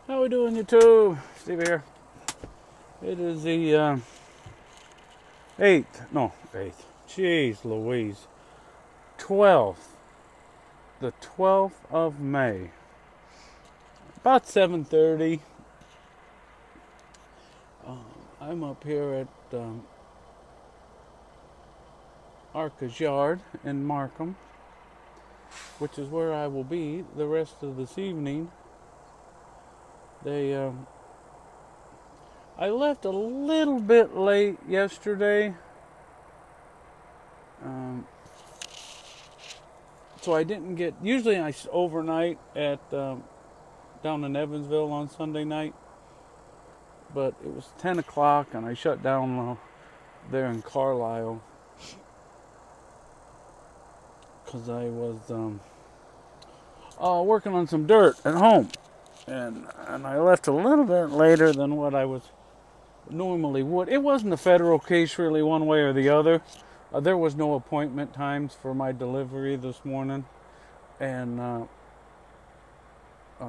How we doing, YouTube? Steve here. It is the 8th. Jeez Louise. 12th. The 12th of May. About 7:30. I'm up here at Arca's Yard in Markham, which is where I will be the rest of this evening. I left a little bit late yesterday, so I didn't get. Usually I overnight at down in Evansville on Sunday night, but it was 10 o'clock and I shut down there in Carlisle because I was working on some dirt at home, and I left a little bit later than what I was normally would. It wasn't a federal case really one way or the other. There was no appointment times for my delivery this morning, and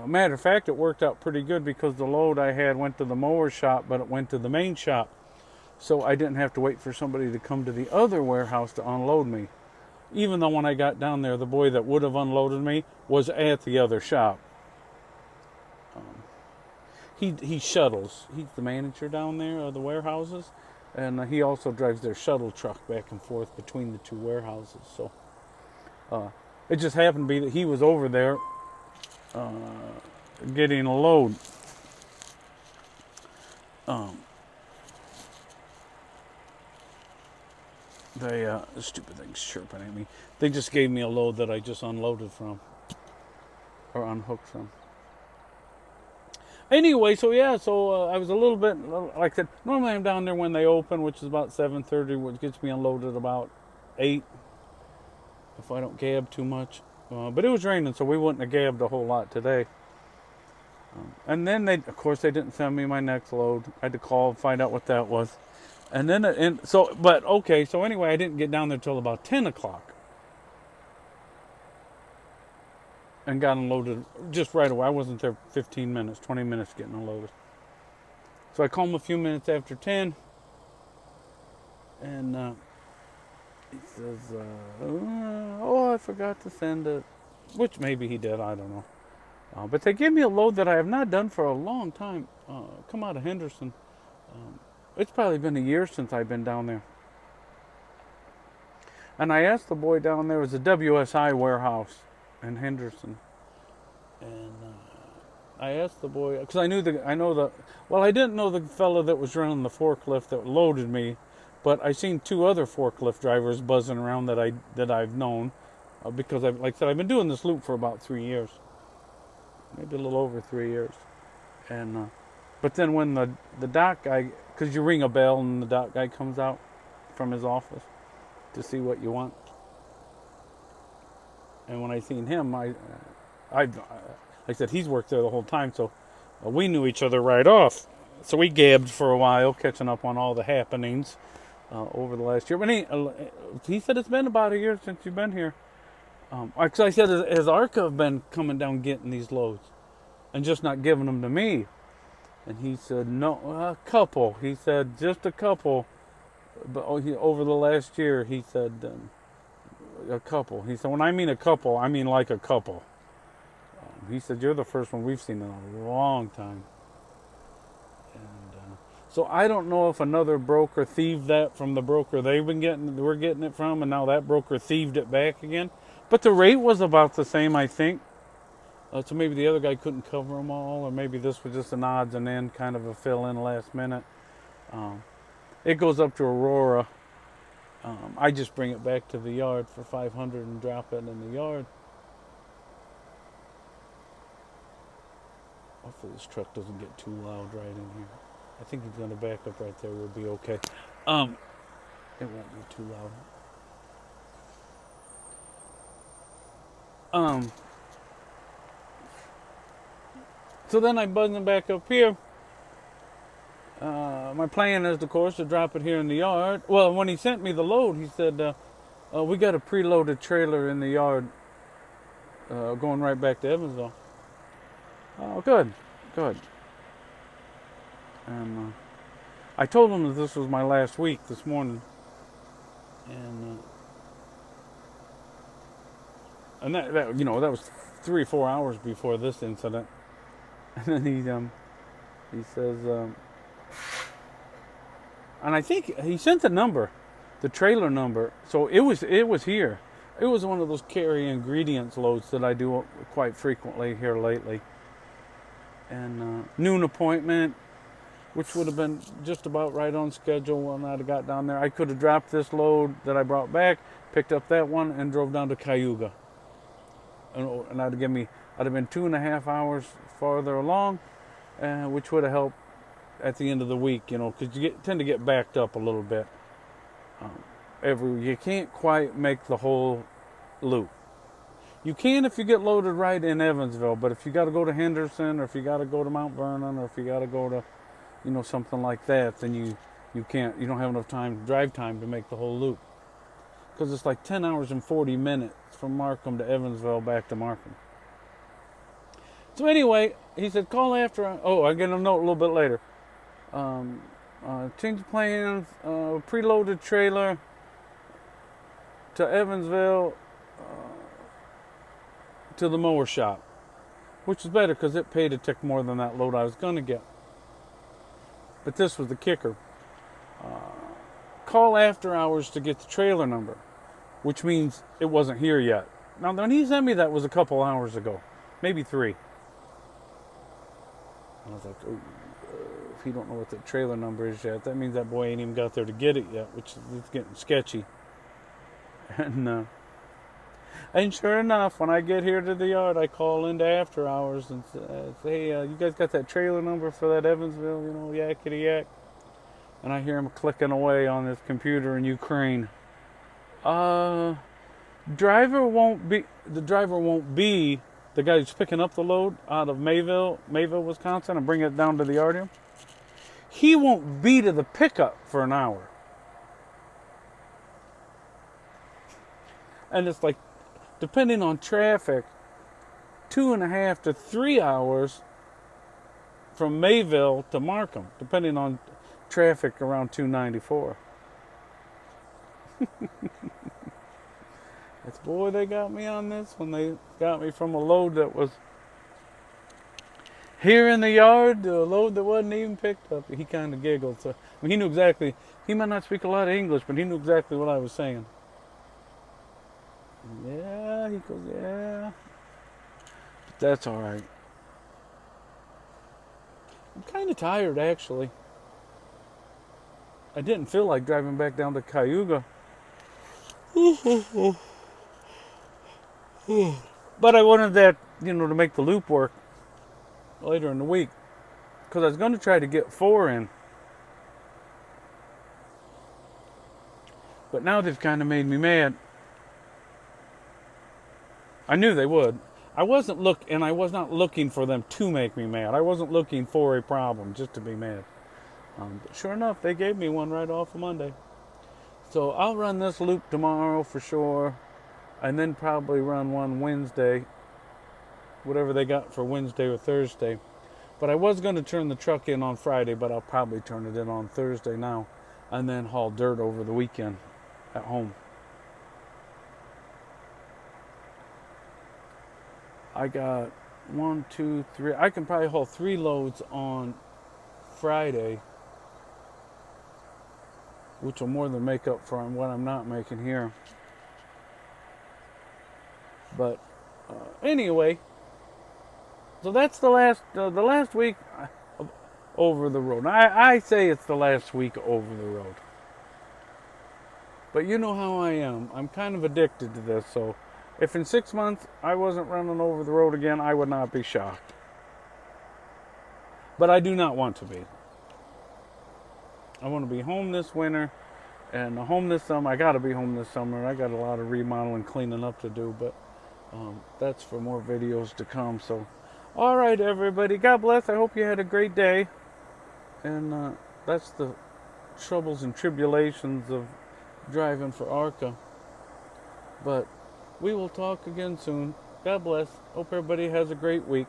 matter of fact, it worked out pretty good because the load I had went to the mower shop, but it went to the main shop, so I didn't have to wait for somebody to come to the other warehouse to unload me. Even though when I got down there, the boy that would have unloaded me was at the other shop. He shuttles. He's the manager down there of the warehouses, and he also drives their shuttle truck back and forth between the two warehouses. So it just happened to be that he was over there getting a load. The stupid thing's chirping at me. They just gave me a load that I just unloaded from, or unhooked from. Anyway, so I was a little bit, like I said, normally I'm down there when they open, which is about 7:30, which gets me unloaded about 8, if I don't gab too much. But it was raining, so we wouldn't have gabbed a whole lot today. And then they didn't send me my next load. I had to call and find out what that was. And then, so anyway, I didn't get down there till about 10 o'clock. And got unloaded just right away. I wasn't there 15 minutes, 20 minutes getting unloaded. So I called him a few minutes after 10. And he says, I forgot to send it. Which maybe he did, I don't know. But they gave me a load that I have not done for a long time. Come out of Henderson. It's probably been a year since I've been down there. And I asked the boy down there, it was a WSI warehouse in Henderson, and I asked the boy because I didn't know the fellow that was running the forklift that loaded me, but I seen two other forklift drivers buzzing around that I've known, because like I said, I've been doing this loop for about 3 years, maybe a little over 3 years, and but then when the dock guy, because you ring a bell and the dock guy comes out from his office to see what you want. And when I seen him, like I said, he's worked there the whole time, so we knew each other right off. So we gabbed for a while, catching up on all the happenings over the last year. But he said it's been about a year since you've been here. Because I said, has Arca been coming down getting these loads and just not giving them to me? And he said, no, a couple. He said, just a couple. But over the last year, he said, a couple. He said, when I mean a couple, I mean like a couple. He said, you're the first one we've seen in a long time. And so I don't know if another broker thieved that from the broker we're getting it from, and now that broker thieved it back again. But the rate was about the same, I think. So maybe the other guy couldn't cover them all, or maybe this was just an odds and end kind of a fill-in last minute. It goes up to Aurora. I just bring it back to the yard for $500 and drop it in the yard. Hopefully this truck doesn't get too loud right in here. I think he's going to back up right there. We'll be okay. It won't be too loud. So then I'm buzzing back up here. My plan is, of course, to drop it here in the yard. Well, when he sent me the load, he said, we got a preloaded trailer in the yard going right back to Evansville. Oh, good. Good. And I told him that this was my last week this morning, and that that was 3 or 4 hours before this incident. And then he says, and I think he sent the number, the trailer number. So it was here. It was one of those carry ingredients loads that I do quite frequently here lately. And noon appointment, which would have been just about right on schedule when I'd have got down there. I could have dropped this load that I brought back, picked up that one, and drove down to Cayuga. And I'd have been 2.5 hours farther along, which would have helped at the end of the week, because you tend to get backed up a little bit. You can't quite make the whole loop. You can if you get loaded right in Evansville, but if you got to go to Henderson, or if you got to go to Mount Vernon, or if you got to go to, something like that, then you can't. You don't have enough drive time to make the whole loop, because it's like 10 hours and 40 minutes from Markham to Evansville back to Markham. So anyway, he said call after. I get a note a little bit later. Change plans. Preloaded trailer to Evansville, to the mower shop, which is better because it paid to take more than that load I was going to get. But this was the kicker. Call after hours to get the trailer number, which means it wasn't here yet. Now, when he sent me that was a couple hours ago, maybe 3. And I was like, if you don't know what the trailer number is yet, that means that boy ain't even got there to get it yet, which is getting sketchy. And sure enough, when I get here to the yard, I call into after hours and say, hey, you guys got that trailer number for that Evansville, yakety yak? And I hear him clicking away on his computer in Ukraine. The driver won't be the guy who's picking up the load out of Mayville, Wisconsin, and bring it down to the yard here. He won't be to the pickup for an hour. And it's like, depending on traffic, 2.5 to 3 hours from Mayville to Markham, depending on traffic around 294. It's boy, they got me on this when they got me from a load that was here in the yard to a load that wasn't even picked up. He kind of giggled. So he knew exactly. He might not speak a lot of English, but he knew exactly what I was saying. Yeah, he goes, yeah. But that's all right. I'm kind of tired, actually. I didn't feel like driving back down to Cayuga. But I wanted that, to make the loop work later in the week. Because I was going to try to get 4 in. But now they've kind of made me mad. I knew they would. I was not looking for them to make me mad. I wasn't looking for a problem just to be mad. But sure enough, they gave me one right off of Monday. So I'll run this loop tomorrow for sure. And then probably run one Wednesday. Whatever they got for Wednesday or Thursday. But I was going to turn the truck in on Friday, but I'll probably turn it in on Thursday now. And then haul dirt over the weekend at home. I got 1, 2, 3. I can probably haul 3 loads on Friday, which will more than make up for what I'm not making here. But anyway, so that's the last week over the road. I say it's the last week over the road. But you know how I am. I'm kind of addicted to this, so if in 6 months I wasn't running over the road again, I would not be shocked. But I do not want to be. I want to be home this winter and home this summer. I got to be home this summer. I got a lot of remodeling, cleaning up to do, but that's for more videos to come. So, all right, everybody. God bless. I hope you had a great day. And that's the troubles and tribulations of driving for ARCA. But we will talk again soon. God bless. Hope everybody has a great week.